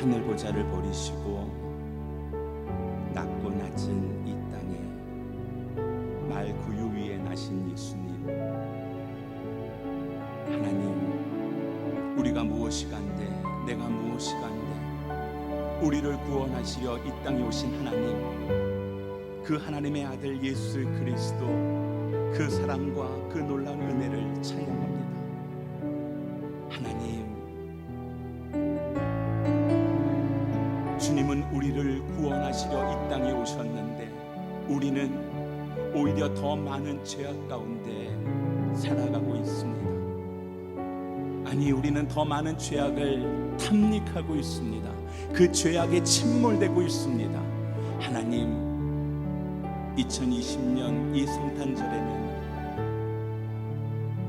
하늘 보좌를 버리시고 낮고 낮은 이 땅에 말 구유 위에 나신 예수님, 하나님, 우리가 무엇이간데, 내가 무엇이간데 우리를 구원하시려 이 땅에 오신 하나님, 그 하나님의 아들 예수 그리스도, 그 사랑과 그 놀라운 은혜를 찬양합니다. 하나님, 주님은 우리를 구원하시려 이 땅에 오셨는데 우리는 오히려 더 많은 죄악 가운데 살아가고 있습니다. 아니, 우리는 더 많은 죄악을 탐닉하고 있습니다. 그 죄악에 침몰되고 있습니다. 하나님, 2020년 이 성탄절에는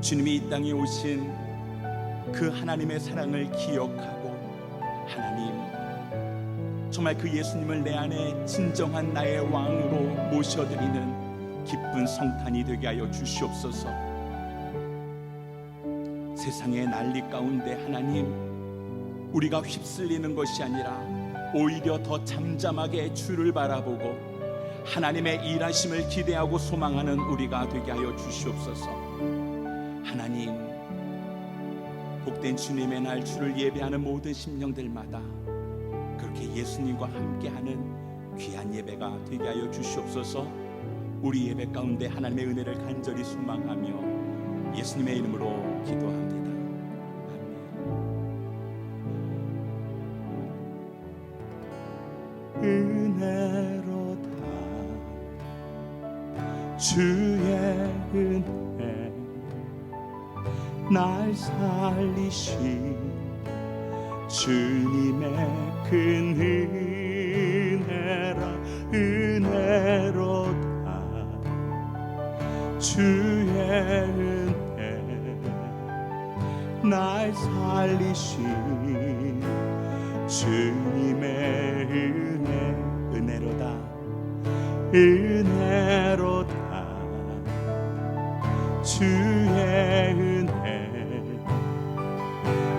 주님이 이 땅에 오신 그 하나님의 사랑을 기억하고, 하나님, 정말 그 예수님을 내 안에 진정한 나의 왕으로 모셔드리는 기쁜 성탄이 되게 하여 주시옵소서. 세상의 난리 가운데 하나님, 우리가 휩쓸리는 것이 아니라 오히려 더 잠잠하게 주를 바라보고 하나님의 일하심을 기대하고 소망하는 우리가 되게 하여 주시옵소서. 하나님, 복된 주님의 날 주를 예배하는 모든 심령들마다 그렇게 예수님과 함께하는 귀한 예배가 되게 하여 주시옵소서. 우리 예배 가운데 하나님의 은혜를 간절히 소망하며 예수님의 이름으로 기도합니다. 은혜로다 주의 은혜, 날 살리신 주님의 큰 은혜라. 은혜로다 주의 은혜, 날 살리신 주님의 은혜. 은혜로다 은혜로다 주의 은혜,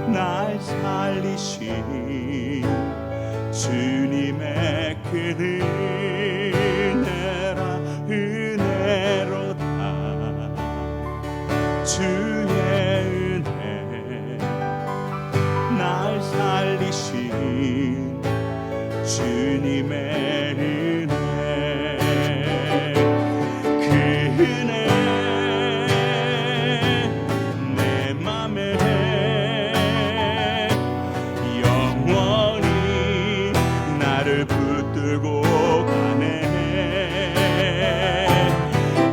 날 살리신 주님의 큰 은혜라. 은혜로다 주의 은혜, 날 살리신 주님의 은혜. 그 은혜 내 맘에 영원히 나를 붙들고 가네.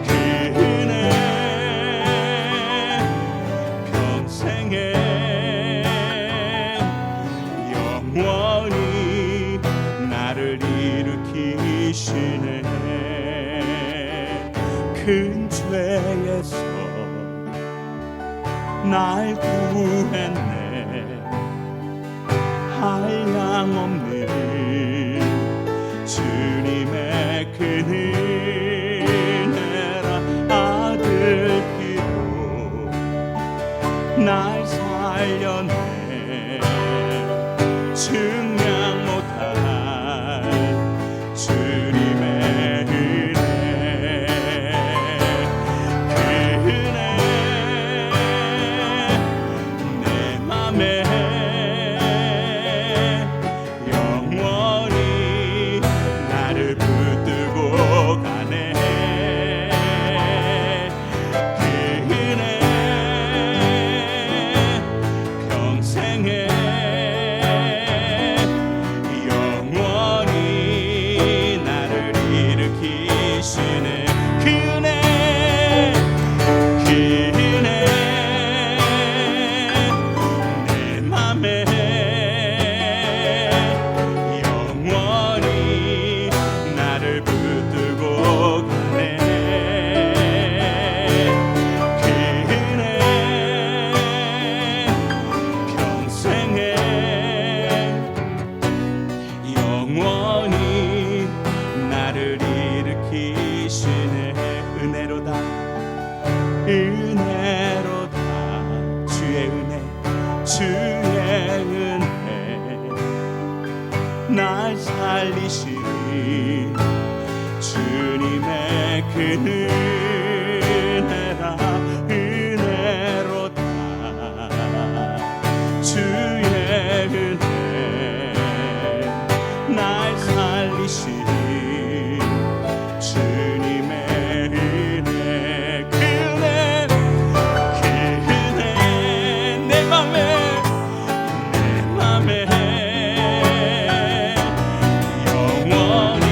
그 은혜 평생에 영원히 나를 일으키시네. 큰 죄에서 날 구했네. 한량없는 주님의 큰 은혜라. 아들 피로 날 살려내. 증명 못할 주님의 은혜. 그 은혜 내 맘에 영원히 나를 붙들고 가네. 그 은혜 평생에 영원히 나를 일으키시네. 그 은혜 그 은혜 내 맘에 영원히 나를 붙들고 가네. 그 은혜 평생에 영원히 나를 일으키시네. 은혜로다 은혜로다 주의 은혜, 주의 은혜, 날 살리시니 주님의 그 은혜라 은혜로다. 주의 은혜 날 살리시니 주님의 은혜 그 은혜 내 맘에 영원히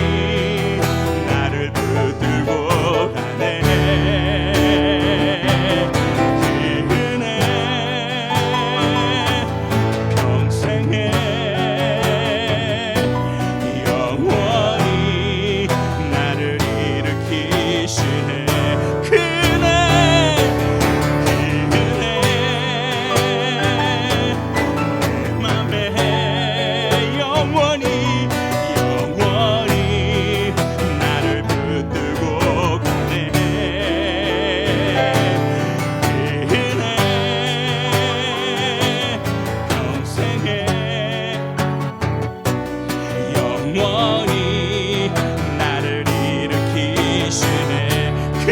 나를 붙들고 가네. 그 은혜 평생에 영원히 나를 일으키시네. 그 은혜 내 맘에 영원히 나를 붙들고 가네. 그 은혜 평생에 영원히 나를 일으키시네. 그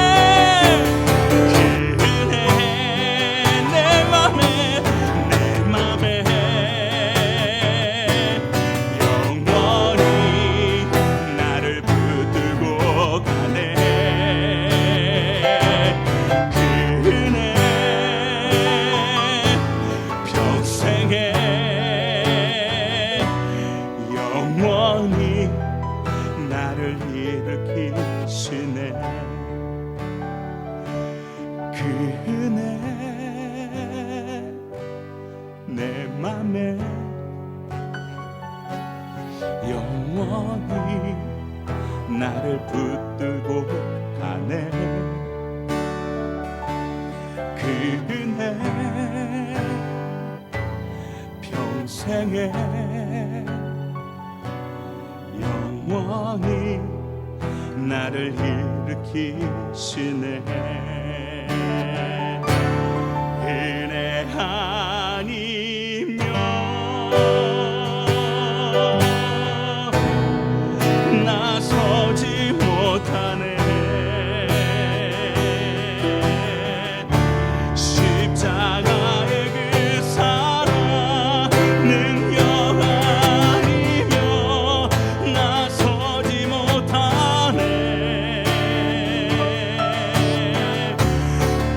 은혜 내 맘에 영원히 나를 붙들고 가네. 그 은혜 평생에 영원히 나를 일으키시네. 그 은혜 내 맘에 영원히 나를 붙들고 가네. 그 은혜 평생에 영원히 나를 일으키시네. 은혜 아니면 나서지 못하네. 십자가의 그 사랑 능력 아니면 나서지 못하네.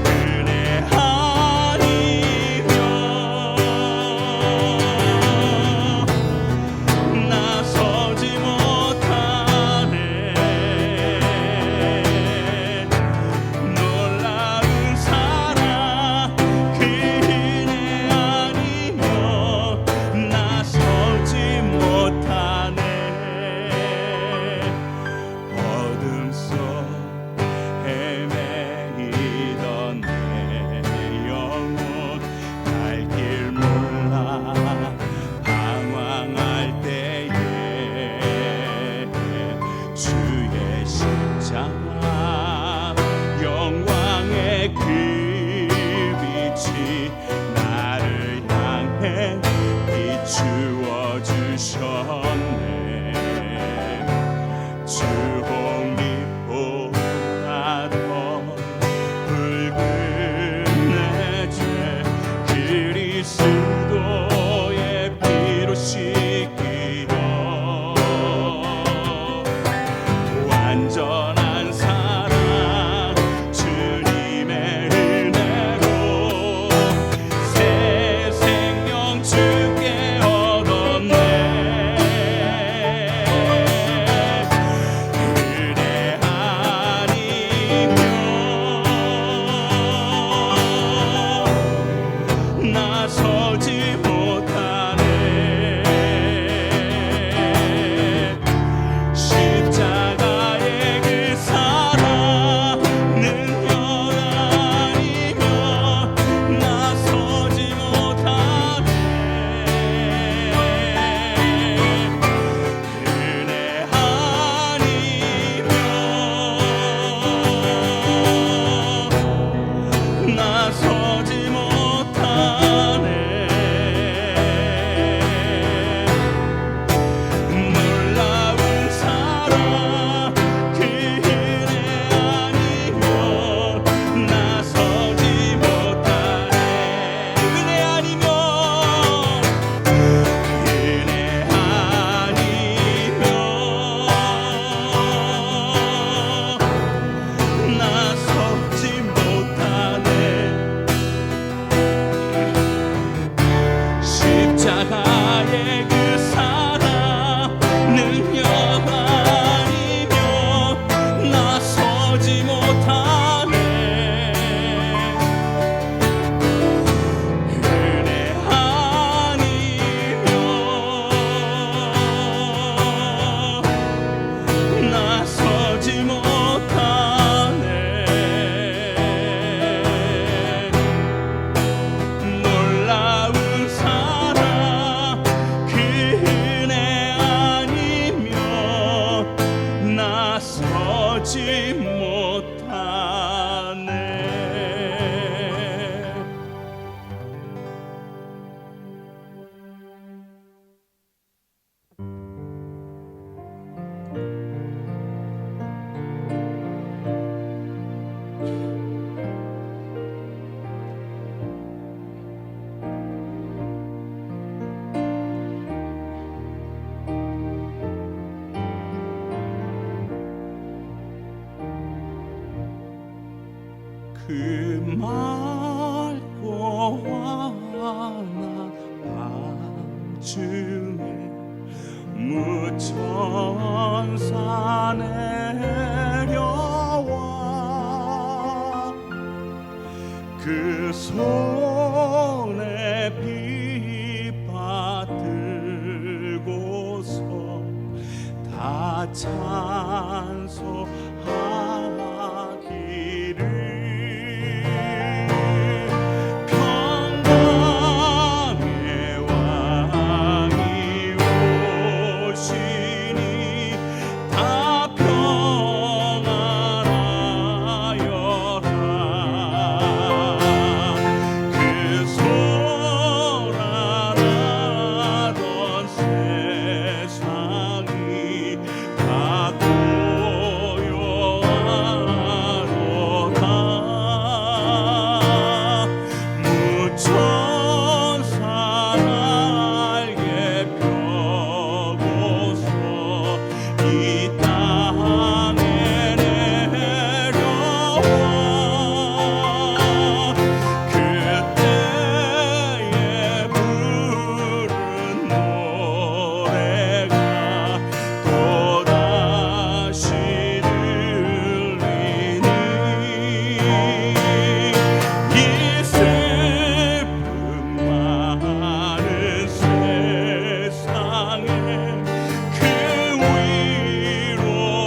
은혜 아니면 나서지 못하네. 놀라운 사랑 그 은혜 아니면 나서지 못하네. 어둠 속 헤매이던 내 영혼 갈 길 몰라 방황할 때에 주의 십자가 영광의 그 빛이 나를 향해 비추어 주셨네. 주홍빛보다 더 붉은 내 죄 그리스도의 피로 씻기어 완전한 사랑 주님의 은혜로 새 생명 주께 얻었네. 은혜 아니면 나서지 못하네. 십자가의 그 사랑 능력 아니면 나서지 못하네. 은혜 아니면 나서지 못하네. 하나 밤중에 무천사 내려와 그 손에 빗받 들고서 다 찬송하기를 평강의 왕이 오시니 다 평안하여라 그 소란하던 세상이 다 고요하도다 무천사 날개 펴고서 이 땅에 내려와 그때에 부른 노래가 또다시 들리니 이 슬픔 많은 세상에 그 위로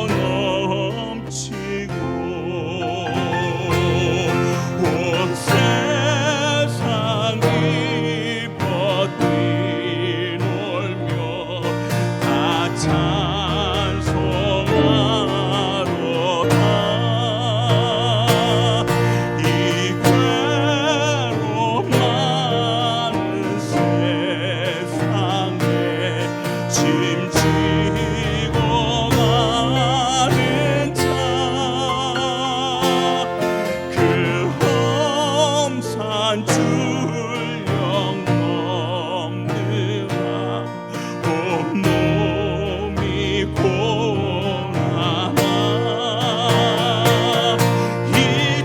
넘치고 온 세상이 버티놀며 다 찬송하도다 이 괴로운 많은 세상에 짐지고 가는 자 그 험산 줄령 넘느라 온몸이 고나나 이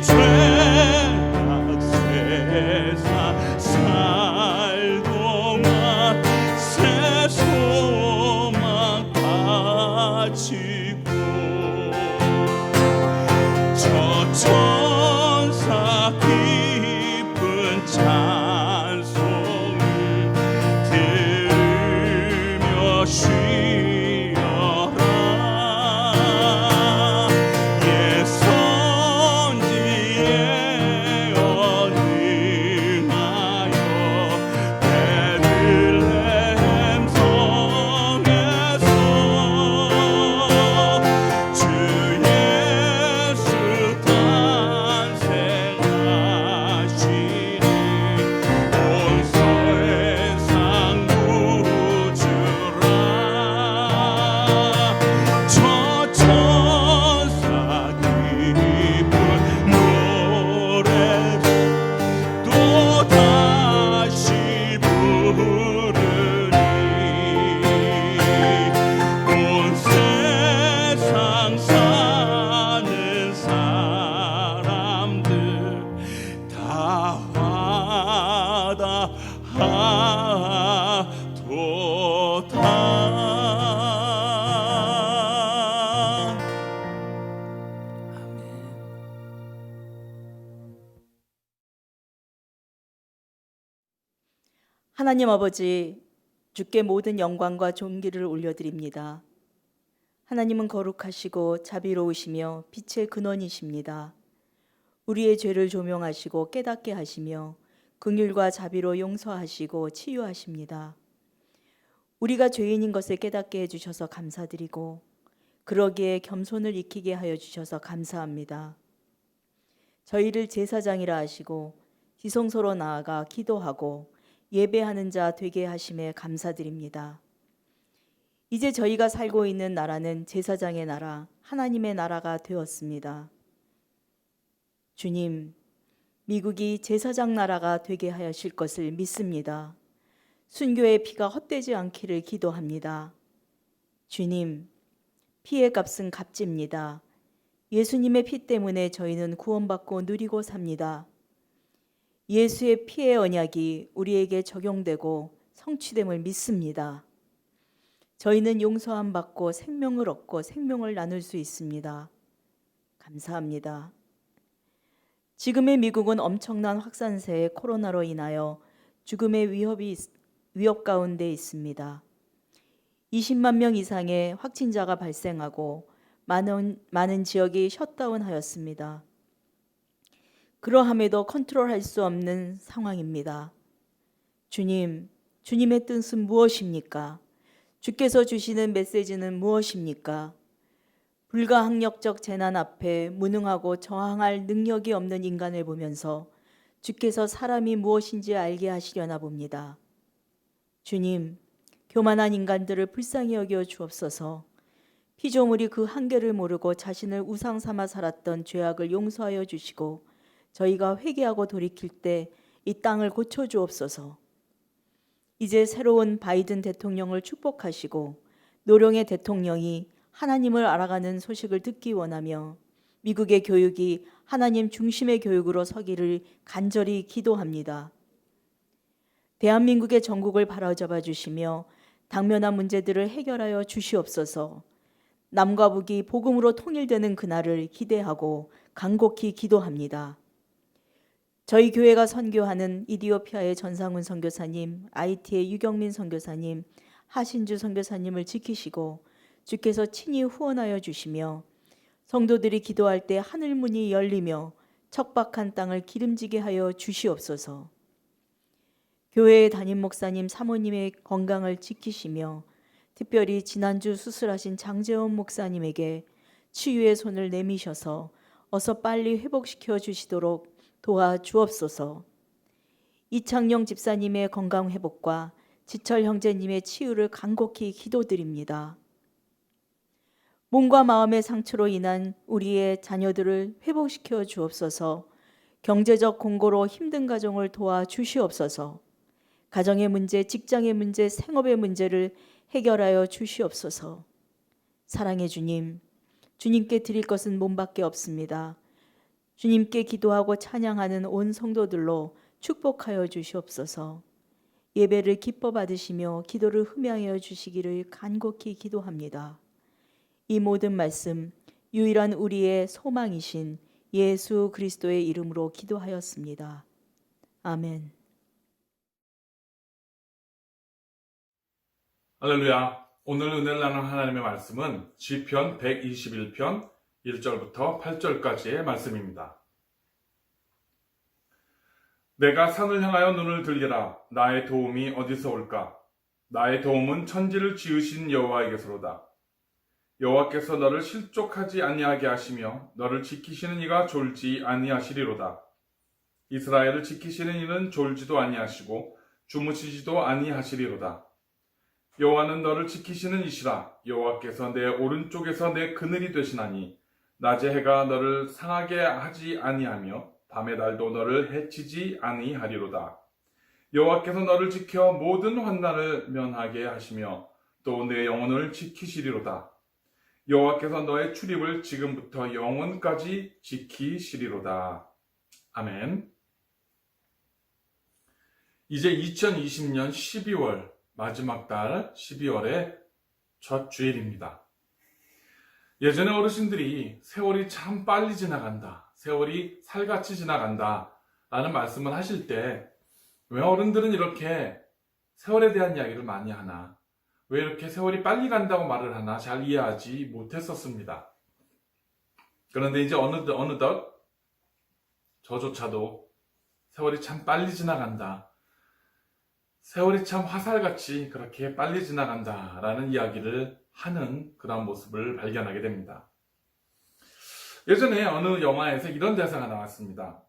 죄악 세상 살동안 새 소망 가지고 저 천사 깊은 찬송을 들으며 쉬어라 예 선지에 언능하여 베들레헴 성에서 주 예수 탄생하시니 온 세상 구주라 저 천사 깊은 노래 또다시 부르니 온 세상 사는 사람들 다 화답하도다. 아멘. 하나님 아버지, 주께 모든 영광과 존귀를 올려드립니다. 하나님은 거룩하시고 자비로우시며 빛의 근원이십니다. 우리의 죄를 조명하시고 깨닫게 하시며 긍휼과 자비로 용서하시고 치유하십니다. 우리가 죄인인 것을 깨닫게 해주셔서 감사드리고 그러기에 겸손을 익히게 하여 주셔서 감사합니다. 저희를 제사장이라 하시고 지성소로 나아가 기도하고 예배하는 자 되게 하심에 감사드립니다. 이제 저희가 살고 있는 나라는 제사장의 나라, 하나님의 나라가 되었습니다. 주님, 미국이 제사장 나라가 되게 하실 것을 믿습니다. 순교의 피가 헛되지 않기를 기도합니다. 주님, 피의 값은 값집니다. 예수님의 피 때문에 저희는 구원받고 누리고 삽니다. 예수의 피의 언약이 우리에게 적용되고 성취됨을 믿습니다. 저희는 용서함 받고 생명을 얻고 생명을 나눌 수 있습니다. 감사합니다. 지금의 미국은 엄청난 확산세의 코로나로 인하여 죽음의 위협 가운데 있습니다. 20만 명 이상의 확진자가 발생하고 많은 지역이 셧다운하였습니다. 그러함에도 컨트롤할 수 없는 상황입니다. 주님, 주님의 뜻은 무엇입니까? 주께서 주시는 메시지는 무엇입니까? 불가항력적 재난 앞에 무능하고 저항할 능력이 없는 인간을 보면서 주께서 사람이 무엇인지 알게 하시려나 봅니다. 주님, 교만한 인간들을 불쌍히 여겨 주옵소서. 피조물이 그 한계를 모르고 자신을 우상 삼아 살았던 죄악을 용서하여 주시고 저희가 회개하고 돌이킬 때 이 땅을 고쳐 주옵소서. 이제 새로운 바이든 대통령을 축복하시고 노령의 대통령이 하나님을 알아가는 소식을 듣기 원하며 미국의 교육이 하나님 중심의 교육으로 서기를 간절히 기도합니다. 대한민국의 전국을 바로잡아 주시며 당면한 문제들을 해결하여 주시옵소서. 남과 북이 복음으로 통일되는 그날을 기대하고 간곡히 기도합니다. 저희 교회가 선교하는 이디오피아의 전상훈 선교사님, IT의 유경민 선교사님, 하신주 선교사님을 지키시고 주께서 친히 후원하여 주시며 성도들이 기도할 때 하늘 문이 열리며 척박한 땅을 기름지게 하여 주시옵소서. 교회의 담임 목사님, 사모님의 건강을 지키시며 특별히 지난주 수술하신 장재원 목사님에게 치유의 손을 내미셔서 어서 빨리 회복시켜 주시도록 도와주옵소서. 이창영 집사님의 건강 회복과 지철 형제님의 치유를 간곡히 기도드립니다. 몸과 마음의 상처로 인한 우리의 자녀들을 회복시켜 주옵소서. 경제적 공고로 힘든 가정을 도와주시옵소서. 가정의 문제, 직장의 문제, 생업의 문제를 해결하여 주시옵소서. 사랑의 주님, 주님께 드릴 것은 몸밖에 없습니다. 주님께 기도하고 찬양하는 온 성도들로 축복하여 주시옵소서. 예배를 기뻐 받으시며 기도를 흠양하여 주시기를 간곡히 기도합니다. 이 모든 말씀 유일한 우리의 소망이신 예수 그리스도의 이름으로 기도하였습니다. 아멘. 할렐루야. 오늘 은혜를 나눈 하나님의 말씀은 시편 121편 1절부터 8절까지의 말씀입니다. 내가 산을 향하여 눈을 들리라. 나의 도움이 어디서 올까? 나의 도움은 천지를 지으신 여호와에게서로다. 여호와께서 너를 실족하지 아니하게 하시며 너를 지키시는 이가 졸지 아니하시리로다. 이스라엘을 지키시는 이는 졸지도 아니하시고 주무시지도 아니하시리로다. 여호와는 너를 지키시는 이시라. 여호와께서 내 오른쪽에서 내 그늘이 되시나니 낮의 해가 너를 상하게 하지 아니하며 밤의 달도 너를 해치지 아니하리로다. 여호와께서 너를 지켜 모든 환난을 면하게 하시며 또 내 영혼을 지키시리로다. 여호와께서 너의 출입을 지금부터 영원까지 지키시리로다. 아멘. 이제 2020년 12월 마지막 달 12월의 첫 주일입니다. 예전에 어르신들이 세월이 참 빨리 지나간다, 세월이 살같이 지나간다 라는 말씀을 하실 때 왜 어른들은 이렇게 세월에 대한 이야기를 많이 하나, 왜 이렇게 세월이 빨리 간다고 말을 하나 잘 이해하지 못했었습니다. 그런데 이제 어느덧 저조차도 세월이 참 빨리 지나간다, 세월이 참 화살같이 그렇게 빨리 지나간다 라는 이야기를 하는 그런 모습을 발견하게 됩니다. 예전에 어느 영화에서 이런 대사가 나왔습니다.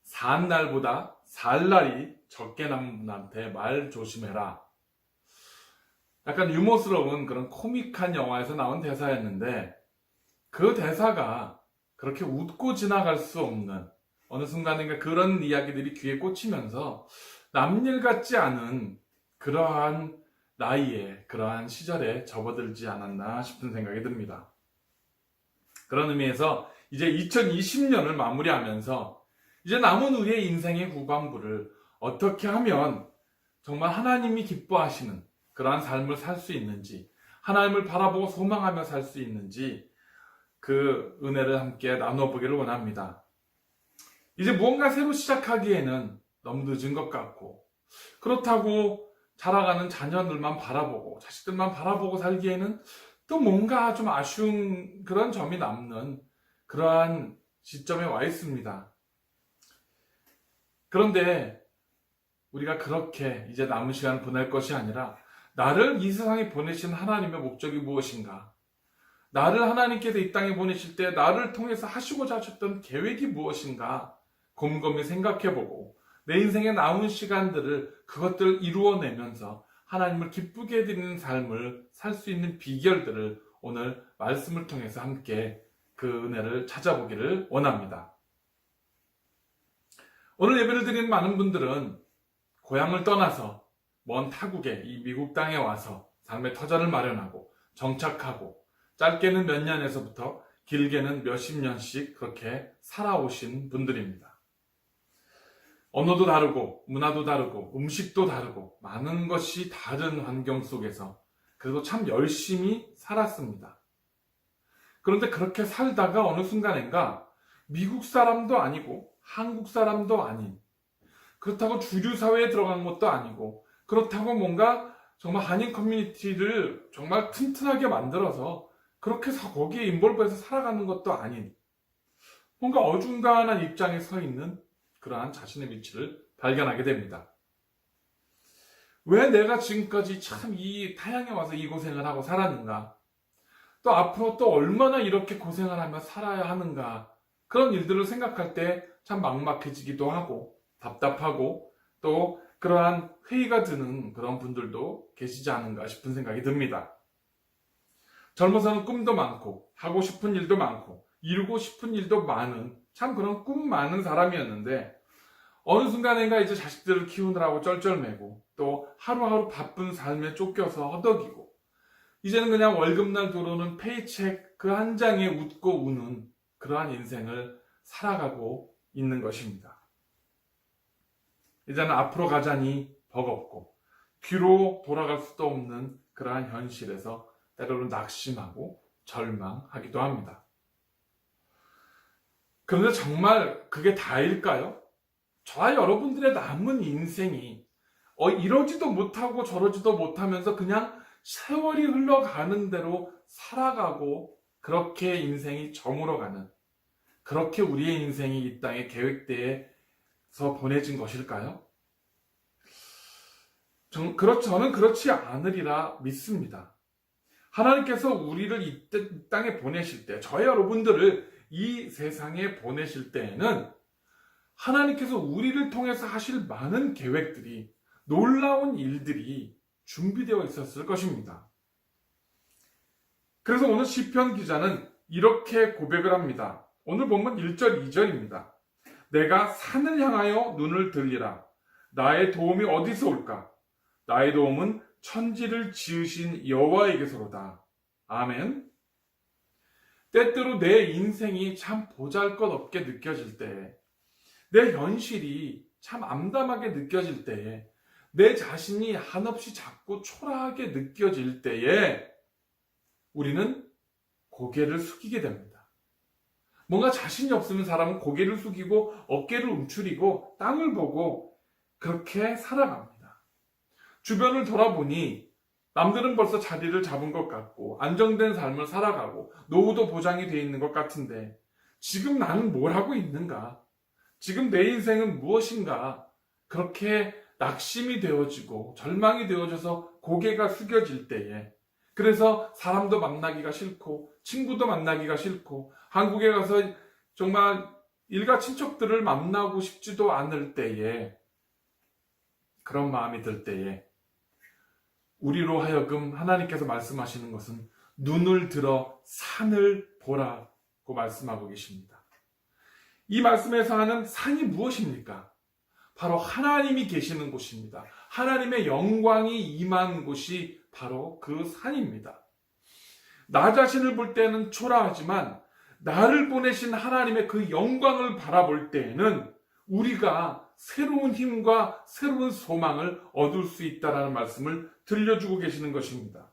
산 날보다 살 날이 적게 남은 분한테 말 조심해라. 약간 유머스러운 그런 코믹한 영화에서 나온 대사였는데 그 대사가 그렇게 웃고 지나갈 수 없는, 어느 순간인가 그런 이야기들이 귀에 꽂히면서 남일 같지 않은 그러한 나이에, 그러한 시절에 접어들지 않았나 싶은 생각이 듭니다. 그런 의미에서 이제 2020년을 마무리하면서 이제 남은 우리의 인생의 후반부를 어떻게 하면 정말 하나님이 기뻐하시는 그러한 삶을 살 수 있는지, 하나님을 바라보고 소망하며 살 수 있는지 그 은혜를 함께 나눠보기를 원합니다. 이제 무언가 새로 시작하기에는 너무 늦은 것 같고, 그렇다고 자라가는 자녀들만 바라보고 자식들만 바라보고 살기에는 또 뭔가 좀 아쉬운 그런 점이 남는 그러한 시점에 와 있습니다. 그런데 우리가 그렇게 이제 남은 시간 보낼 것이 아니라, 나를 이 세상에 보내신 하나님의 목적이 무엇인가, 나를 하나님께서 이 땅에 보내실 때 나를 통해서 하시고자 하셨던 계획이 무엇인가 곰곰이 생각해보고, 내 인생의 남은 시간들을 그것들을 이루어내면서 하나님을 기쁘게 해드리는 삶을 살 수 있는 비결들을 오늘 말씀을 통해서 함께 그 은혜를 찾아보기를 원합니다. 오늘 예배를 드리는 많은 분들은 고향을 떠나서 먼 타국에 이 미국 땅에 와서 삶의 터전을 마련하고 정착하고, 짧게는 몇 년에서부터 길게는 몇십 년씩 그렇게 살아오신 분들입니다. 언어도 다르고 문화도 다르고 음식도 다르고 많은 것이 다른 환경 속에서 그래도 참 열심히 살았습니다. 그런데 그렇게 살다가 어느 순간인가 미국 사람도 아니고 한국 사람도 아닌, 그렇다고 주류 사회에 들어간 것도 아니고, 그렇다고 뭔가 정말 한인 커뮤니티를 정말 튼튼하게 만들어서 그렇게 거기에 인볼브해서 살아가는 것도 아닌, 뭔가 어중간한 입장에 서 있는 그러한 자신의 위치를 발견하게 됩니다. 왜 내가 지금까지 참 이 타향에 와서 이 고생을 하고 살았는가? 또 앞으로 또 얼마나 이렇게 고생을 하며 살아야 하는가? 그런 일들을 생각할 때 참 막막해지기도 하고 답답하고, 또 그러한 회의가 드는 그런 분들도 계시지 않은가 싶은 생각이 듭니다. 젊어서는 꿈도 많고 하고 싶은 일도 많고 이루고 싶은 일도 많은 참 그런 꿈 많은 사람이었는데, 어느 순간인가 이제 자식들을 키우느라고 쩔쩔매고 또 하루하루 바쁜 삶에 쫓겨서 허덕이고, 이제는 그냥 월급날 들어오는 페이책 그 한 장에 웃고 우는 그러한 인생을 살아가고 있는 것입니다. 이제는 앞으로 가자니 버겁고 뒤로 돌아갈 수도 없는 그러한 현실에서 때로는 낙심하고 절망하기도 합니다. 그런데 정말 그게 다일까요? 저와 여러분들의 남은 인생이 이러지도 못하고 저러지도 못하면서 그냥 세월이 흘러가는 대로 살아가고 그렇게 인생이 저물어가는, 그렇게 우리의 인생이 이 땅에 계획대에서 보내진 것일까요? 저는 그렇지 않으리라 믿습니다. 하나님께서 우리를 이 땅에 보내실 때, 저희 여러분들을 이 세상에 보내실 때에는 하나님께서 우리를 통해서 하실 많은 계획들이, 놀라운 일들이 준비되어 있었을 것입니다. 그래서 오늘 시편 기자는 이렇게 고백을 합니다. 오늘 본문 1절 2절입니다. 내가 산을 향하여 눈을 들리라. 나의 도움이 어디서 올까? 나의 도움은 천지를 지으신 여호와에게서로다. 아멘. 때때로 내 인생이 참 보잘것없게 느껴질 때, 내 현실이 참 암담하게 느껴질 때에, 내 자신이 한없이 작고 초라하게 느껴질 때에 우리는 고개를 숙이게 됩니다. 뭔가 자신이 없으면 사람은 고개를 숙이고 어깨를 움츠리고 땅을 보고 그렇게 살아갑니다. 주변을 돌아보니 남들은 벌써 자리를 잡은 것 같고 안정된 삶을 살아가고 노후도 보장이 되어 있는 것 같은데, 지금 나는 뭘 하고 있는가? 지금 내 인생은 무엇인가? 그렇게 낙심이 되어지고 절망이 되어져서 고개가 숙여질 때에, 그래서 사람도 만나기가 싫고 친구도 만나기가 싫고 한국에 가서 정말 일가 친척들을 만나고 싶지도 않을 때에, 그런 마음이 들 때에 우리로 하여금 하나님께서 말씀하시는 것은 눈을 들어 산을 보라고 말씀하고 계십니다. 이 말씀에서 하는 산이 무엇입니까? 바로 하나님이 계시는 곳입니다. 하나님의 영광이 임한 곳이 바로 그 산입니다. 나 자신을 볼 때는 초라하지만 나를 보내신 하나님의 그 영광을 바라볼 때에는 우리가 새로운 힘과 새로운 소망을 얻을 수 있다는 말씀을 들려주고 계시는 것입니다.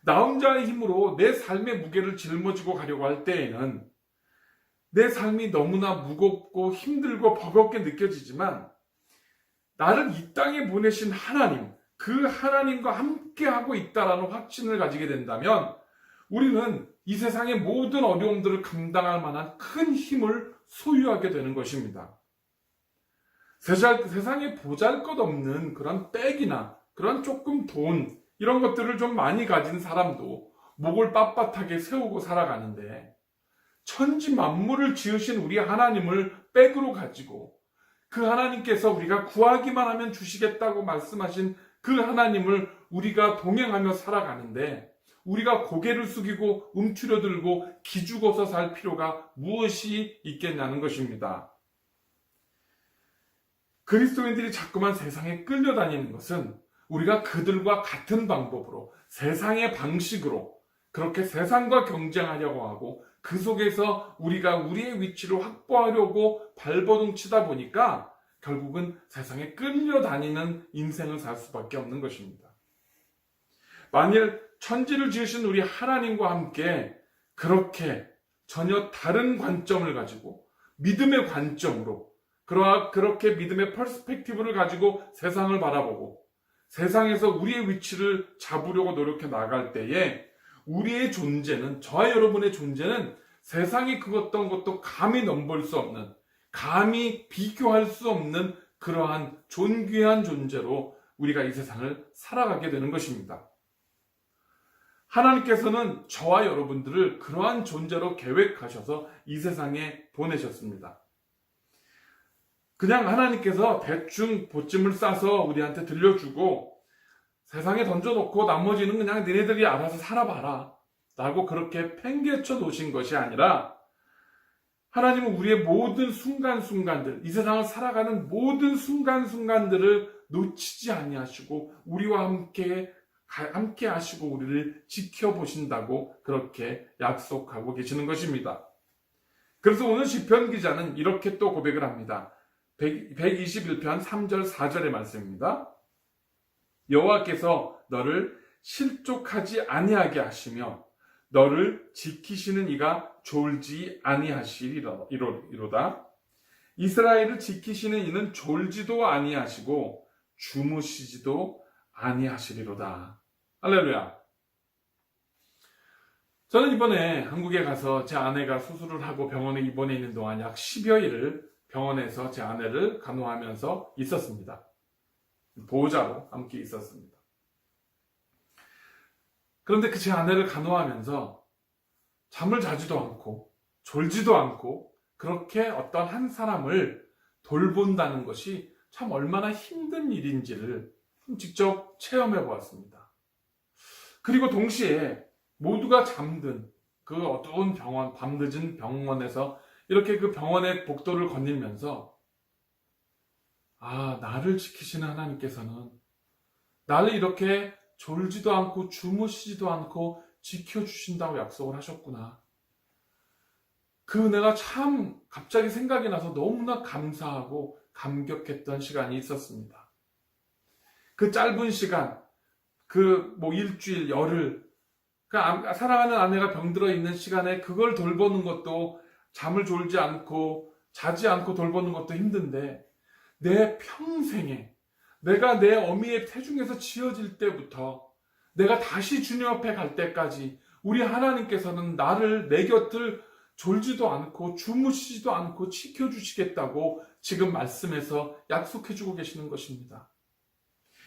나 혼자의 힘으로 내 삶의 무게를 짊어지고 가려고 할 때에는 내 삶이 너무나 무겁고 힘들고 버겁게 느껴지지만 나를 이 땅에 보내신 하나님, 그 하나님과 함께하고 있다라는 확신을 가지게 된다면 우리는 이 세상의 모든 어려움들을 감당할 만한 큰 힘을 소유하게 되는 것입니다. 세상에 보잘것없는 그런 빽이나 그런 조금 돈 이런 것들을 좀 많이 가진 사람도 목을 빳빳하게 세우고 살아가는데 천지 만물을 지으신 우리 하나님을 백으로 가지고 그 하나님께서 우리가 구하기만 하면 주시겠다고 말씀하신 그 하나님을 우리가 동행하며 살아가는데 우리가 고개를 숙이고 움츠려들고 기죽어서 살 필요가 무엇이 있겠냐는 것입니다. 그리스도인들이 자꾸만 세상에 끌려다니는 것은 우리가 그들과 같은 방법으로 세상의 방식으로 그렇게 세상과 경쟁하려고 하고 그 속에서 우리가 우리의 위치를 확보하려고 발버둥치다 보니까 결국은 세상에 끌려다니는 인생을 살 수밖에 없는 것입니다. 만일 천지를 지으신 우리 하나님과 함께 그렇게 전혀 다른 관점을 가지고 믿음의 관점으로 그렇게 믿음의 퍼스펙티브를 가지고 세상을 바라보고 세상에서 우리의 위치를 잡으려고 노력해 나갈 때에 우리의 존재는, 저와 여러분의 존재는 세상이 어떤 것도 감히 넘볼 수 없는, 감히 비교할 수 없는 그러한 존귀한 존재로 우리가 이 세상을 살아가게 되는 것입니다. 하나님께서는 저와 여러분들을 그러한 존재로 계획하셔서 이 세상에 보내셨습니다. 그냥 하나님께서 대충 보찜을 싸서 우리한테 들려주고 세상에 던져놓고 나머지는 그냥 너네들이 알아서 살아봐라 라고 그렇게 팽개쳐 놓으신 것이 아니라 하나님은 우리의 모든 순간순간들, 이 세상을 살아가는 모든 순간순간들을 놓치지 아니하시고 우리와 함께 하시고 우리를 지켜보신다고 그렇게 약속하고 계시는 것입니다. 그래서 오늘 시편 기자는 이렇게 또 고백을 합니다. 121편 3절 4절의 말씀입니다. 여호와께서 너를 실족하지 아니하게 하시며 너를 지키시는 이가 졸지 아니하시리로다. 이스라엘을 지키시는 이는 졸지도 아니하시고 주무시지도 아니하시리로다. 할렐루야. 저는 이번에 한국에 가서 제 아내가 수술을 하고 병원에 입원해 있는 동안 약 10여일을 병원에서 제 아내를 간호하면서 있었습니다. 보호자로 함께 있었습니다. 그런데 그 제 아내를 간호하면서 잠을 자지도 않고 졸지도 않고 그렇게 어떤 한 사람을 돌본다는 것이 참 얼마나 힘든 일인지를 직접 체험해 보았습니다. 그리고 동시에 모두가 잠든 그 어두운 병원, 밤늦은 병원에서 이렇게 그 병원의 복도를 거닐면서 나를 지키시는 하나님께서는 나를 이렇게 졸지도 않고 주무시지도 않고 지켜주신다고 약속을 하셨구나. 그 은혜가 참 갑자기 생각이 나서 너무나 감사하고 감격했던 시간이 있었습니다. 그 짧은 시간, 일주일, 열흘, 사랑하는 아내가 병들어 있는 시간에 그걸 돌보는 것도 잠을 졸지 않고 자지 않고 돌보는 것도 힘든데 내 평생에 내가 내 어미의 태중에서 지어질 때부터 내가 다시 주님 앞에 갈 때까지 우리 하나님께서는 내 곁을 졸지도 않고 주무시지도 않고 지켜주시겠다고 지금 말씀에서 약속해주고 계시는 것입니다.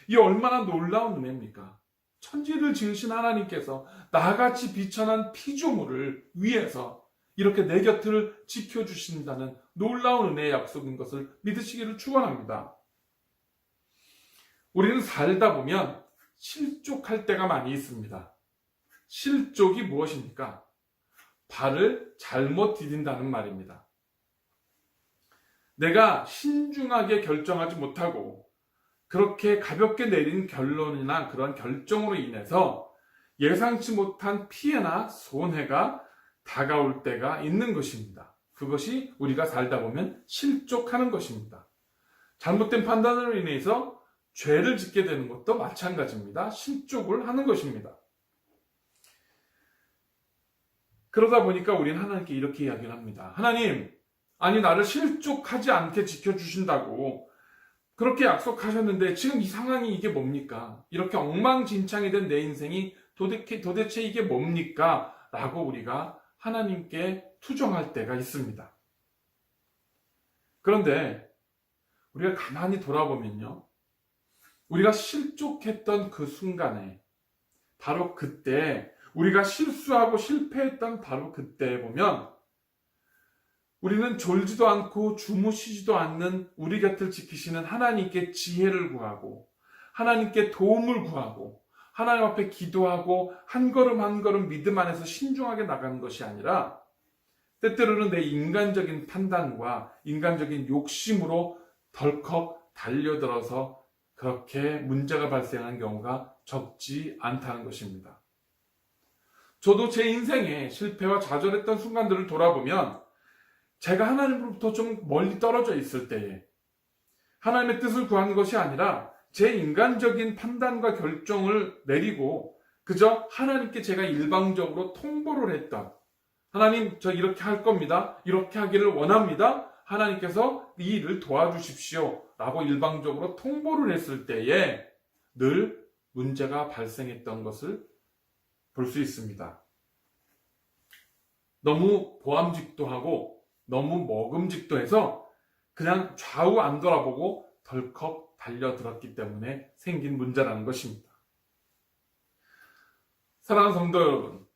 이 얼마나 놀라운 은혜입니까? 천지를 지으신 하나님께서 나같이 비천한 피조물을 위해서 이렇게 내 곁을 지켜주신다는 놀라운 은혜의 약속인 것을 믿으시기를 축원합니다. 우리는 살다 보면 실족할 때가 많이 있습니다. 실족이 무엇입니까? 발을 잘못 디딘다는 말입니다. 내가 신중하게 결정하지 못하고 그렇게 가볍게 내린 결론이나 그런 결정으로 인해서 예상치 못한 피해나 손해가 다가올 때가 있는 것입니다. 그것이 우리가 살다 보면 실족하는 것입니다. 잘못된 판단으로 인해서 죄를 짓게 되는 것도 마찬가지입니다. 실족을 하는 것입니다. 그러다 보니까 우리는 하나님께 이렇게 이야기를 합니다. 하나님, 아니 나를 실족하지 않게 지켜주신다고 그렇게 약속하셨는데 지금 이 상황이 이게 뭡니까? 이렇게 엉망진창이 된 내 인생이 도대체 이게 뭡니까? 라고 우리가 하나님께 투정할 때가 있습니다. 그런데 우리가 가만히 돌아보면요. 우리가 실족했던 그 순간에 바로 그때 우리가 실수하고 실패했던 바로 그때에 보면 우리는 졸지도 않고 주무시지도 않는 우리 곁을 지키시는 하나님께 지혜를 구하고 하나님께 도움을 구하고 하나님 앞에 기도하고 한 걸음 한 걸음 믿음 안에서 신중하게 나가는 것이 아니라 때때로는 내 인간적인 판단과 인간적인 욕심으로 덜컥 달려들어서 그렇게 문제가 발생한 경우가 적지 않다는 것입니다. 저도 제 인생에 실패와 좌절했던 순간들을 돌아보면 제가 하나님으로부터 좀 멀리 떨어져 있을 때에 하나님의 뜻을 구하는 것이 아니라 제 인간적인 판단과 결정을 내리고 그저 하나님께 제가 일방적으로 통보를 했던 하나님 저 이렇게 할 겁니다. 이렇게 하기를 원합니다. 하나님께서 이 일을 도와주십시오. 라고 일방적으로 통보를 했을 때에 늘 문제가 발생했던 것을 볼 수 있습니다. 너무 보암직도하고 너무 먹음직도해서 그냥 좌우 안 돌아보고 덜컥 달려들었기 때문에 생긴 문제라는 것입니다. 사랑하는 성도 여러분,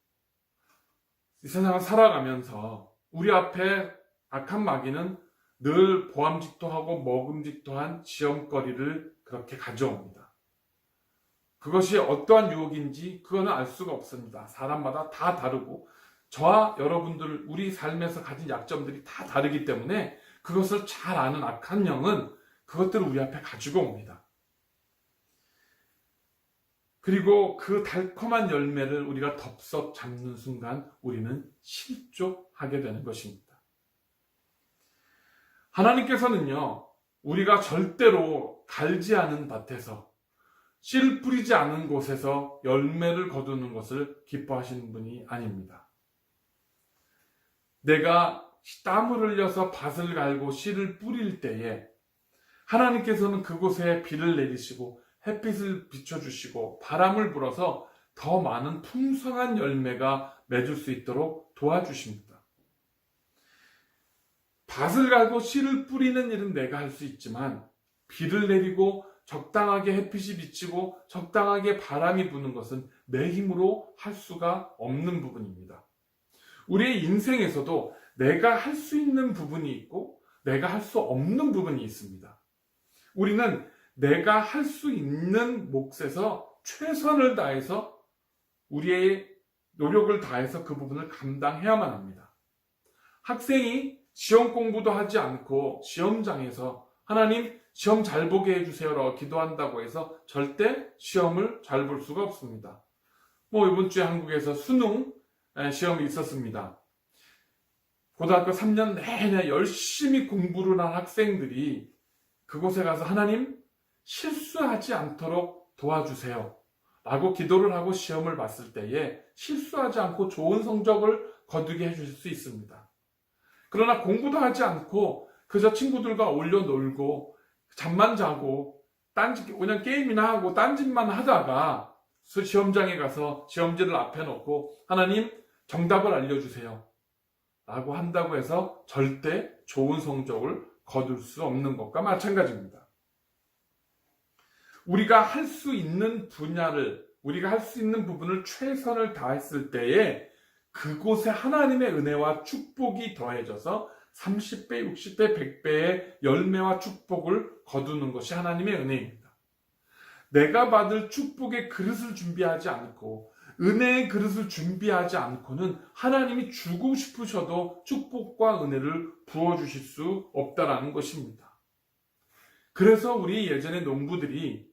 이 세상을 살아가면서 우리 앞에 악한 마귀는 늘 보암직도하고 먹음직도한 시험거리를 그렇게 가져옵니다. 그것이 어떠한 유혹인지 그거는 알 수가 없습니다. 사람마다 다 다르고 저와 여러분들 우리 삶에서 가진 약점들이 다 다르기 때문에 그것을 잘 아는 악한 영은 그것들을 우리 앞에 가지고 옵니다. 그리고 그 달콤한 열매를 우리가 덥석 잡는 순간 우리는 실족하게 되는 것입니다. 하나님께서는요, 우리가 절대로 갈지 않은 밭에서 씨를 뿌리지 않은 곳에서 열매를 거두는 것을 기뻐하시는 분이 아닙니다. 내가 땀을 흘려서 밭을 갈고 씨를 뿌릴 때에 하나님께서는 그곳에 비를 내리시고 햇빛을 비춰주시고 바람을 불어서 더 많은 풍성한 열매가 맺을 수 있도록 도와주십니다. 밭을 갈고 씨를 뿌리는 일은 내가 할 수 있지만 비를 내리고 적당하게 햇빛이 비치고 적당하게 바람이 부는 것은 내 힘으로 할 수가 없는 부분입니다. 우리의 인생에서도 내가 할 수 있는 부분이 있고 내가 할 수 없는 부분이 있습니다. 우리는 내가 할 수 있는 몫에서 최선을 다해서 우리의 노력을 다해서 그 부분을 감당해야만 합니다. 학생이 시험 공부도 하지 않고 시험장에서 하나님 시험 잘 보게 해주세요라고 기도한다고 해서 절대 시험을 잘 볼 수가 없습니다. 이번 주에 한국에서 수능 시험이 있었습니다. 고등학교 3년 내내 열심히 공부를 한 학생들이 그곳에 가서 하나님 실수하지 않도록 도와주세요 라고 기도를 하고 시험을 봤을 때에 실수하지 않고 좋은 성적을 거두게 해주실 수 있습니다. 그러나 공부도 하지 않고 그저 친구들과 어울려 놀고 잠만 자고 그냥 게임이나 하고 딴짓만 하다가 시험장에 가서 시험지를 앞에 놓고 하나님 정답을 알려주세요 라고 한다고 해서 절대 좋은 성적을 거둘 수 없는 것과 마찬가지입니다. 우리가 할 수 있는 분야를 우리가 할 수 있는 부분을 최선을 다했을 때에 그곳에 하나님의 은혜와 축복이 더해져서 30배, 60배, 100배의 열매와 축복을 거두는 것이 하나님의 은혜입니다. 내가 받을 축복의 그릇을 준비하지 않고 은혜의 그릇을 준비하지 않고는 하나님이 주고 싶으셔도 축복과 은혜를 부어주실 수 없다라는 것입니다. 그래서 우리 예전의 농부들이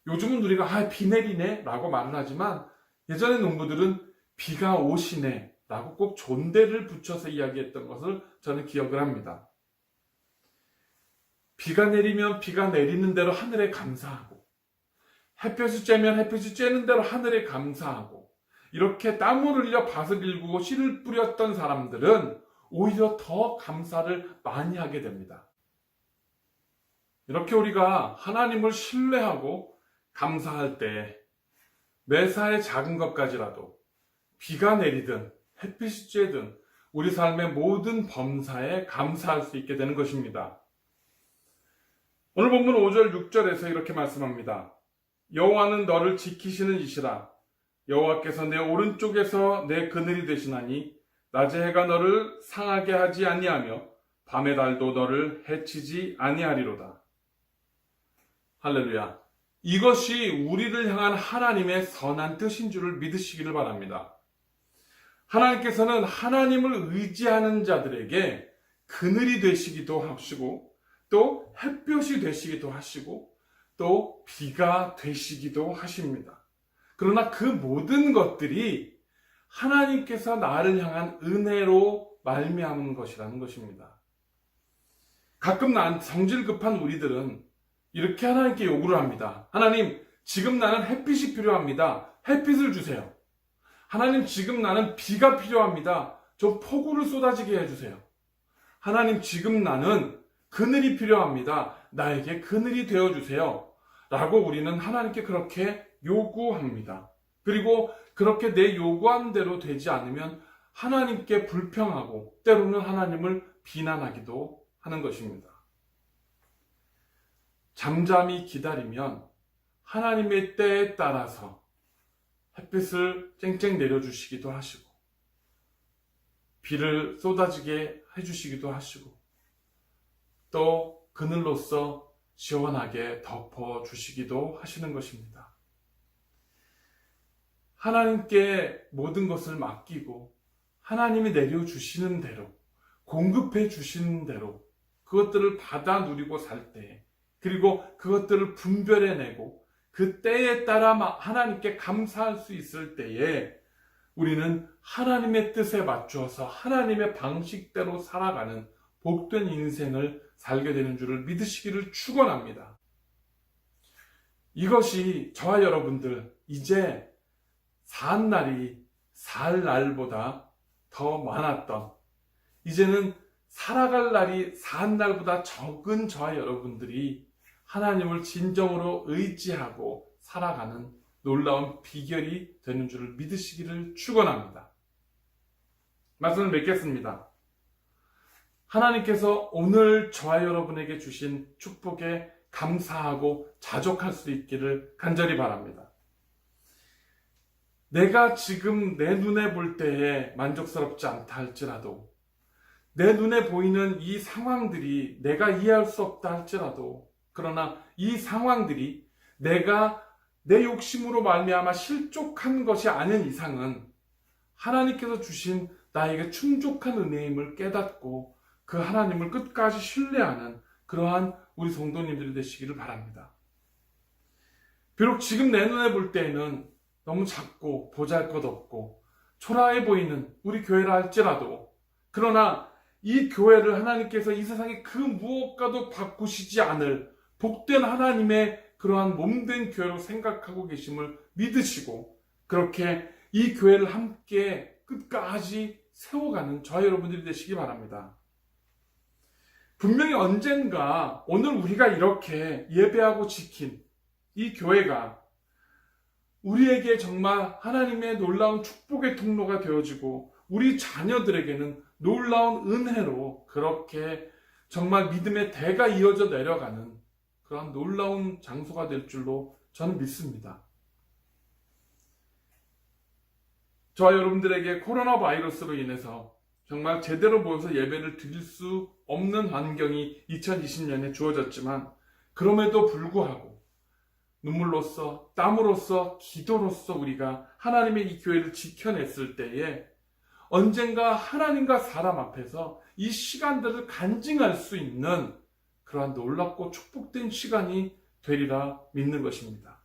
요즘은 우리가 비 내리네 라고 말을 하지만 예전의 농부들은 비가 오시네 라고 꼭 존대를 붙여서 이야기했던 것을 저는 기억을 합니다. 비가 내리면 비가 내리는 대로 하늘에 감사하고, 햇볕이 쬐면 햇볕이 쬐는 대로 하늘에 감사하고, 이렇게 땀을 흘려 밭을 일구고 씨를 뿌렸던 사람들은 오히려 더 감사를 많이 하게 됩니다. 이렇게 우리가 하나님을 신뢰하고 감사할 때 매사에 작은 것까지라도 비가 내리든 햇빛이 쬐든 우리 삶의 모든 범사에 감사할 수 있게 되는 것입니다. 오늘 본문 5절 6절에서 이렇게 말씀합니다. 여호와는 너를 지키시는 이시라. 여호와께서 내 오른쪽에서 내 그늘이 되시나니 낮의 해가 너를 상하게 하지 아니하며 밤의 달도 너를 해치지 아니하리로다. 할렐루야. 이것이 우리를 향한 하나님의 선한 뜻인 줄을 믿으시기를 바랍니다. 하나님께서는 하나님을 의지하는 자들에게 그늘이 되시기도 하시고, 또 햇볕이 되시기도 하시고, 또 비가 되시기도 하십니다. 그러나 그 모든 것들이 하나님께서 나를 향한 은혜로 말미암은 것이라는 것입니다. 가끔 성질 급한 우리들은 이렇게 하나님께 요구를 합니다. 하나님, 지금 나는 햇빛이 필요합니다. 햇빛을 주세요. 하나님, 지금 나는 비가 필요합니다. 좀 폭우를 쏟아지게 해주세요. 하나님, 지금 나는 그늘이 필요합니다. 나에게 그늘이 되어주세요. 라고 우리는 하나님께 그렇게 요구합니다. 그리고 그렇게 내 요구한 대로 되지 않으면 하나님께 불평하고 때로는 하나님을 비난하기도 하는 것입니다. 잠잠히 기다리면 하나님의 때에 따라서 햇빛을 쨍쨍 내려주시기도 하시고, 비를 쏟아지게 해주시기도 하시고, 또 그늘로서 시원하게 덮어주시기도 하시는 것입니다. 하나님께 모든 것을 맡기고 하나님이 내려주시는 대로, 공급해 주시는 대로 그것들을 받아 누리고 살 때에, 그리고 그것들을 분별해내고 그 때에 따라 하나님께 감사할 수 있을 때에 우리는 하나님의 뜻에 맞추어서 하나님의 방식대로 살아가는 복된 인생을 살게 되는 줄을 믿으시기를 축원합니다. 이것이 저와 여러분들 이제 살 날보다 더 많았던, 이제는 살아갈 날이 산 날보다 적은 저와 여러분들이 하나님을 진정으로 의지하고 살아가는 놀라운 비결이 되는 줄을 믿으시기를 축원합니다. 말씀을 맺겠습니다. 하나님께서 오늘 저와 여러분에게 주신 축복에 감사하고 자족할 수 있기를 간절히 바랍니다. 내가 지금 내 눈에 볼 때에 만족스럽지 않다 할지라도, 내 눈에 보이는 이 상황들이 내가 이해할 수 없다 할지라도, 그러나 이 상황들이 내가 내 욕심으로 말미암아 실족한 것이 아닌 이상은 하나님께서 주신 나에게 충족한 은혜임을 깨닫고 그 하나님을 끝까지 신뢰하는 그러한 우리 성도님들이 되시기를 바랍니다. 비록 지금 내 눈에 볼 때에는 너무 작고 보잘것없고 초라해 보이는 우리 교회라 할지라도, 그러나 이 교회를 하나님께서 이 세상에 그 무엇과도 바꾸시지 않을 복된 하나님의 그러한 몸된 교회로 생각하고 계심을 믿으시고, 그렇게 이 교회를 함께 끝까지 세워가는 저와 여러분들이 되시기 바랍니다. 분명히 언젠가 오늘 우리가 이렇게 예배하고 지킨 이 교회가 우리에게 정말 하나님의 놀라운 축복의 통로가 되어지고 우리 자녀들에게는 놀라운 은혜로 그렇게 정말 믿음의 대가 이어져 내려가는 그런 놀라운 장소가 될 줄로 저는 믿습니다. 저와 여러분들에게 코로나 바이러스로 인해서 정말 제대로 모여서 예배를 드릴 수 없는 환경이 2020년에 주어졌지만, 그럼에도 불구하고 눈물로써, 땀으로써, 기도로써 우리가 하나님의 이 교회를 지켜냈을 때에 언젠가 하나님과 사람 앞에서 이 시간들을 간증할 수 있는 그러한 놀랍고 축복된 시간이 되리라 믿는 것입니다.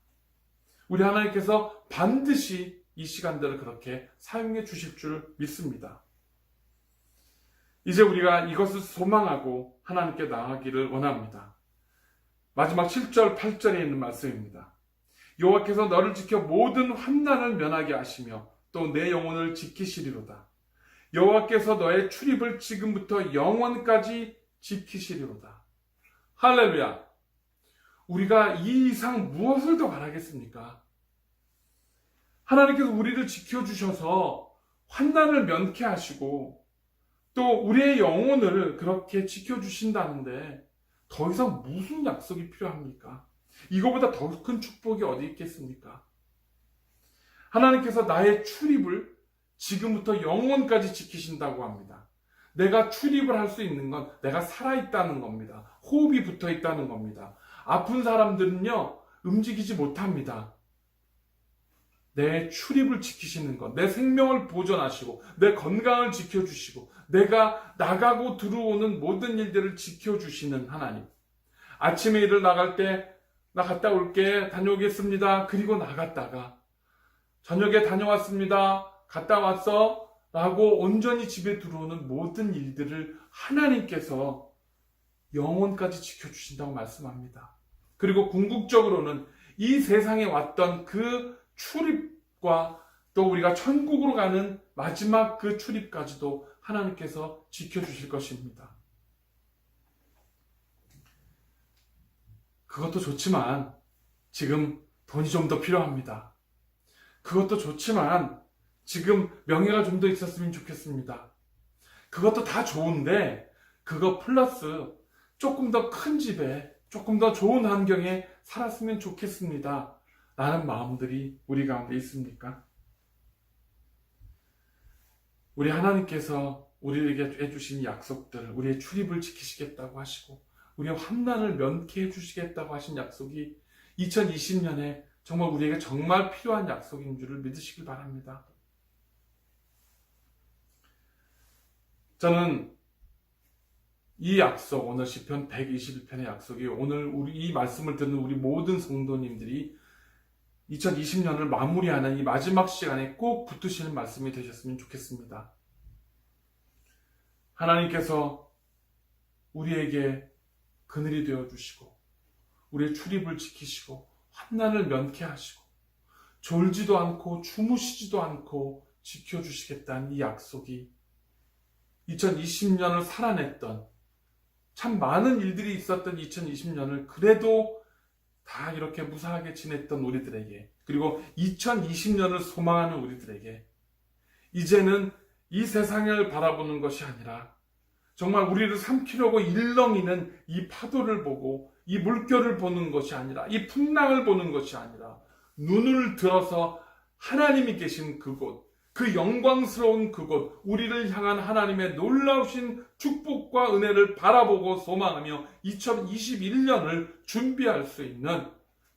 우리 하나님께서 반드시 이 시간들을 그렇게 사용해 주실 줄 믿습니다. 이제 우리가 이것을 소망하고 하나님께 나아가기를 원합니다. 마지막 7절, 8절에 있는 말씀입니다. 여호와께서 너를 지켜 모든 환난을 면하게 하시며 또 내 영혼을 지키시리로다. 여호와께서 너의 출입을 지금부터 영원까지 지키시리로다. 할렐루야! 우리가 이 이상 무엇을 더 바라겠습니까? 하나님께서 우리를 지켜주셔서 환난을 면케하시고 또 우리의 영혼을 그렇게 지켜주신다는데 더 이상 무슨 약속이 필요합니까? 이거보다 더 큰 축복이 어디 있겠습니까? 하나님께서 나의 출입을 지금부터 영원까지 지키신다고 합니다. 내가 출입을 할 수 있는 건 내가 살아있다는 겁니다. 호흡이 붙어 있다는 겁니다. 아픈 사람들은요, 움직이지 못합니다. 내 출입을 지키시는 것, 내 생명을 보존하시고 내 건강을 지켜주시고 내가 나가고 들어오는 모든 일들을 지켜주시는 하나님. 아침에 일을 나갈 때 나 갔다 올게, 다녀오겠습니다. 그리고 나갔다가 저녁에 다녀왔습니다. 갔다 왔어. 라고 온전히 집에 들어오는 모든 일들을 하나님께서 영원까지 지켜주신다고 말씀합니다. 그리고 궁극적으로는 이 세상에 왔던 그 출입과 또 우리가 천국으로 가는 마지막 그 출입까지도 하나님께서 지켜주실 것입니다. 그것도 좋지만 지금 돈이 좀 더 필요합니다. 그것도 좋지만 지금 명예가 좀 더 있었으면 좋겠습니다. 그것도 다 좋은데 그거 플러스 조금 더 큰 집에 조금 더 좋은 환경에 살았으면 좋겠습니다. 라는 마음들이 우리 가운데 있습니까? 우리 하나님께서 우리에게 해주신 약속들, 우리의 출입을 지키시겠다고 하시고 우리의 환난을 면케해 주시겠다고 하신 약속이 2020년에 정말 우리에게 정말 필요한 약속인 줄을 믿으시길 바랍니다. 저는 이 약속, 오늘 시편 121편의 약속이 오늘 이 말씀을 듣는 우리 모든 성도님들이 2020년을 마무리하는 이 마지막 시간에 꼭 붙드시는 말씀이 되셨으면 좋겠습니다. 하나님께서 우리에게 그늘이 되어주시고 우리의 출입을 지키시고 환난을 면케하시고 졸지도 않고 주무시지도 않고 지켜주시겠다는 이 약속이 2020년을 살아냈던 참 많은 일들이 있었던 2020년을 그래도 다 이렇게 무사하게 지냈던 우리들에게 그리고 2020년을 소망하는 우리들에게 이제는 이 세상을 바라보는 것이 아니라 정말 우리를 삼키려고 일렁이는 이 파도를 보고 이 물결을 보는 것이 아니라 이 풍랑을 보는 것이 아니라 눈을 들어서 하나님이 계신 그곳, 그 영광스러운 그곳, 우리를 향한 하나님의 놀라우신 축복과 은혜를 바라보고 소망하며 2021년을 준비할 수 있는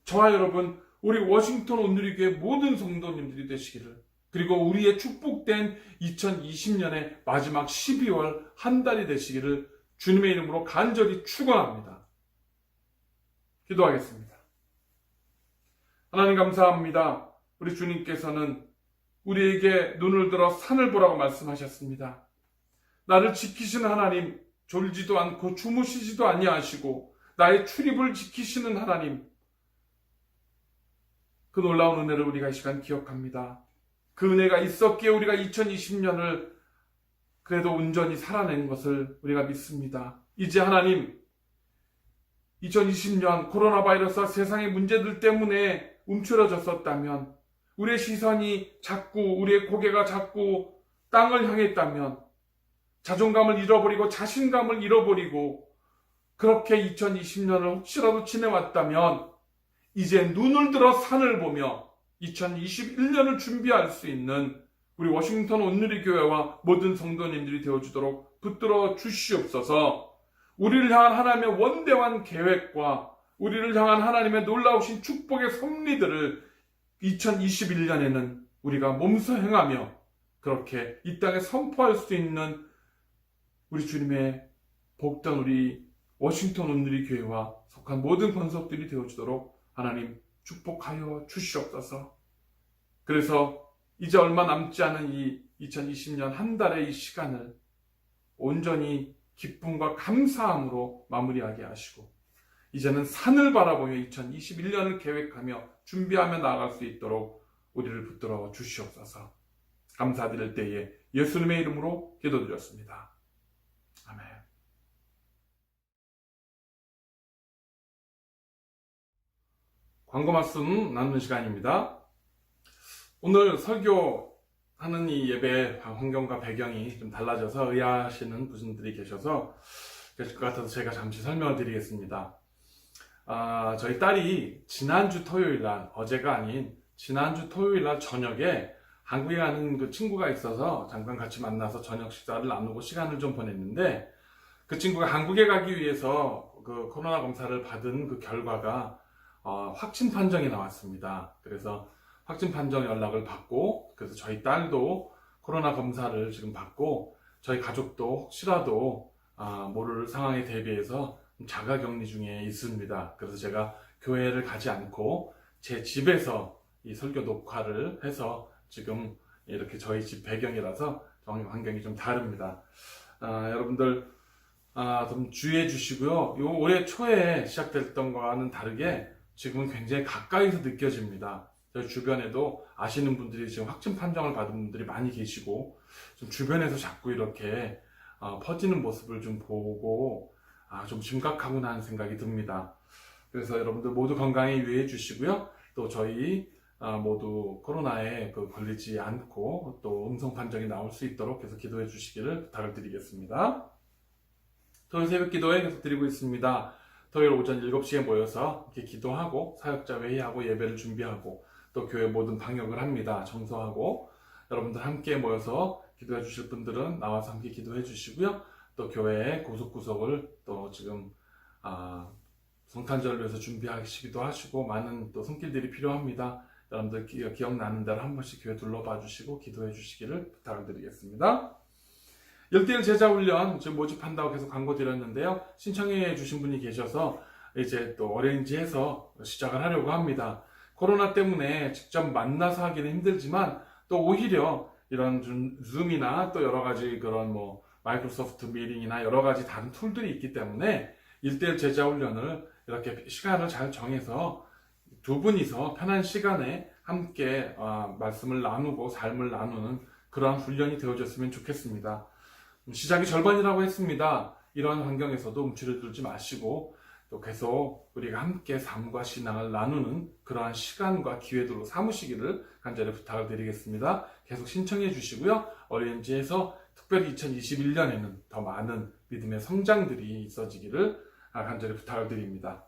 저와 여러분, 우리 워싱턴 온누리교회 모든 성도님들이 되시기를 그리고 우리의 축복된 2020년의 마지막 12월 한 달이 되시기를 주님의 이름으로 간절히 축원합니다. 기도하겠습니다. 하나님 감사합니다. 우리 주님께서는 우리에게 눈을 들어 산을 보라고 말씀하셨습니다. 나를 지키시는 하나님, 졸지도 않고 주무시지도 아니하시고 나의 출입을 지키시는 하나님, 그 놀라운 은혜를 우리가 이 시간 기억합니다. 그 은혜가 있었기에 우리가 2020년을 그래도 온전히 살아낸 것을 우리가 믿습니다. 이제 하나님, 2020년 코로나 바이러스와 세상의 문제들 때문에 움츠러졌었다면 우리의 시선이 자꾸 우리의 고개가 자꾸 땅을 향했다면 자존감을 잃어버리고 자신감을 잃어버리고 그렇게 2020년을 혹시라도 지내왔다면 이제 눈을 들어 산을 보며 2021년을 준비할 수 있는 우리 워싱턴 온누리교회와 모든 성도님들이 되어주도록 붙들어 주시옵소서. 우리를 향한 하나님의 원대한 계획과 우리를 향한 하나님의 놀라우신 축복의 섭리들을 2021년에는 우리가 몸소 행하며 그렇게 이 땅에 선포할 수 있는 우리 주님의 복된 우리 워싱턴 온누리교회와 속한 모든 권속들이 되어주도록 하나님 축복하여 주시옵소서. 그래서 이제 얼마 남지 않은 이 2020년 한 달의 이 시간을 온전히 기쁨과 감사함으로 마무리하게 하시고 이제는 산을 바라보며 2021년을 계획하며 준비하며 나아갈 수 있도록 우리를 붙들어 주시옵소서. 감사드릴 때에 예수님의 이름으로 기도드렸습니다. 아멘. 광고 말씀 나누는 시간입니다. 오늘 설교하는 이 예배 환경과 배경이 좀 달라져서 의아하시는 분들이 계셔서 계실 것 같아서 제가 잠시 설명을 드리겠습니다. 저희 딸이 지난주 토요일 날, 어제가 아닌 지난주 토요일 날 저녁에 한국에 가는 그 친구가 있어서 잠깐 같이 만나서 저녁 식사를 나누고 시간을 좀 보냈는데 그 친구가 한국에 가기 위해서 그 코로나 검사를 받은 그 결과가 확진 판정이 나왔습니다. 그래서 확진 판정 연락을 받고 그래서 저희 딸도 코로나 검사를 지금 받고 저희 가족도 혹시라도 모를 상황에 대비해서 자가격리 중에 있습니다. 그래서 제가 교회를 가지 않고 제 집에서 이 설교 녹화를 해서 지금 이렇게 저희 집 배경이라서 환경이 좀 다릅니다. 여러분들 좀 주의해 주시고요. 요 올해 초에 시작됐던 거와는 다르게 지금은 굉장히 가까이서 느껴집니다. 저희 주변에도 아시는 분들이 지금 확진 판정을 받은 분들이 많이 계시고 좀 주변에서 자꾸 이렇게 퍼지는 모습을 좀 보고 좀 심각하구나 하는 생각이 듭니다. 그래서 여러분들 모두 건강에 유의해 주시고요. 또 저희 모두 코로나에 걸리지 않고 또 음성 판정이 나올 수 있도록 계속 기도해 주시기를 부탁을 드리겠습니다. 토요일 새벽 기도회 계속 드리고 있습니다. 토요일 오전 7시에 모여서 이렇게 기도하고 사역자 회의하고 예배를 준비하고 또 교회 모든 방역을 합니다. 청소하고 여러분들 함께 모여서 기도해 주실 분들은 나와서 함께 기도해 주시고요. 또 교회의 구석구석을 또 지금 성탄절을 위해서 준비하시기도 하시고 많은 또 손길들이 필요합니다. 여러분들 기억나는 대로 한 번씩 교회 둘러봐 주시고 기도해 주시기를 부탁을 드리겠습니다. 1대1 제자훈련 지금 모집한다고 계속 광고 드렸는데요. 신청해 주신 분이 계셔서 이제 또 어레인지해서 시작을 하려고 합니다. 코로나 때문에 직접 만나서 하기는 힘들지만 또 오히려 이런 줌이나 또 여러 가지 그런 마이크로소프트 미팅이나 여러 가지 다른 툴들이 있기 때문에 1대1 제자훈련을 이렇게 시간을 잘 정해서 두 분이서 편한 시간에 함께 말씀을 나누고 삶을 나누는 그러한 훈련이 되어졌으면 좋겠습니다. 시작이 절반이라고 했습니다. 이런 환경에서도 움츠러들지 마시고 또 계속 우리가 함께 삶과 신앙을 나누는 그러한 시간과 기회들로 삼으시기를 간절히 부탁을 드리겠습니다. 계속 신청해 주시고요. 어레인지에서 특별히 2021년에는 더 많은 믿음의 성장들이 있어지기를 간절히 부탁을 드립니다.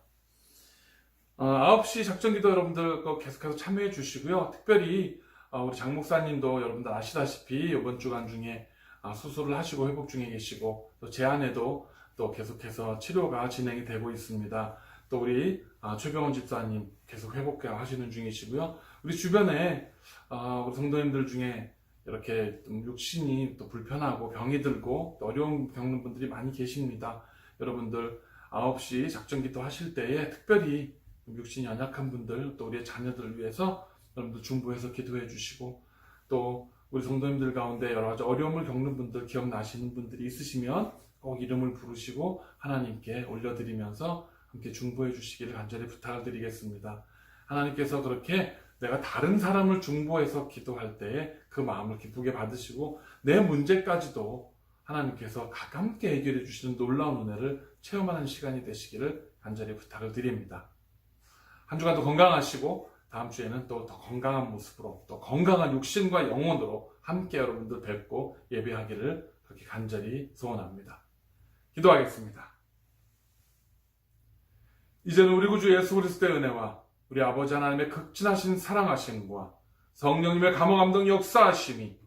9시 작전기도 여러분들 계속해서 참여해 주시고요. 특별히 우리 장 목사님도 여러분들 아시다시피 이번 주간 중에 수술을 하시고 회복 중에 계시고 또 제 안에도 또 계속해서 치료가 진행이 되고 있습니다. 또 우리 최병원 집사님 계속 회복하시는 중이시고요. 우리 주변에 우리 성도님들 중에 이렇게 좀 육신이 또 불편하고 병이 들고 또 어려움 겪는 분들이 많이 계십니다. 여러분들 9시 작전기도 하실 때에 특별히 육신이 연약한 분들 또 우리의 자녀들을 위해서 여러분들 중보해서 기도해 주시고 또 우리 성도님들 가운데 여러 가지 어려움을 겪는 분들 기억나시는 분들이 있으시면 꼭 이름을 부르시고 하나님께 올려드리면서 함께 중보해 주시기를 간절히 부탁을 드리겠습니다. 하나님께서 그렇게 내가 다른 사람을 중보해서 기도할 때에 그 마음을 기쁘게 받으시고 내 문제까지도 하나님께서 가깝게 해결해 주시는 놀라운 은혜를 체험하는 시간이 되시기를 간절히 부탁을 드립니다. 한 주간도 건강하시고 다음 주에는 또 더 건강한 모습으로 또 건강한 육신과 영혼으로 함께 여러분들 뵙고 예배하기를 그렇게 간절히 소원합니다. 기도하겠습니다. 이제는 우리 구주 예수 그리스도의 은혜와 우리 아버지 하나님의 극진하신 사랑하심과 성령님의 감화감동 역사하심이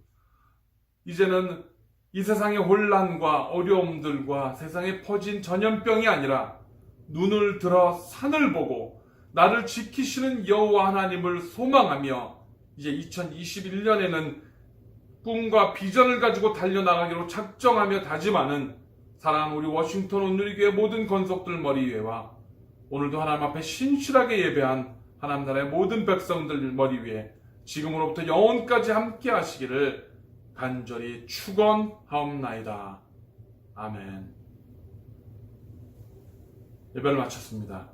이제는 이 세상의 혼란과 어려움들과 세상에 퍼진 전염병이 아니라 눈을 들어 산을 보고 나를 지키시는 여호와 하나님을 소망하며 이제 2021년에는 꿈과 비전을 가지고 달려나가기로 작정하며 다짐하는 사랑하는 우리 워싱턴 온누리교회 모든 건속들 머리 위에와 오늘도 하나님 앞에 신실하게 예배한 하나님 나라의 모든 백성들 머리 위에 지금으로부터 영원까지 함께 하시기를 간절히 축원하옵나이다. 아멘. 예배를 마쳤습니다.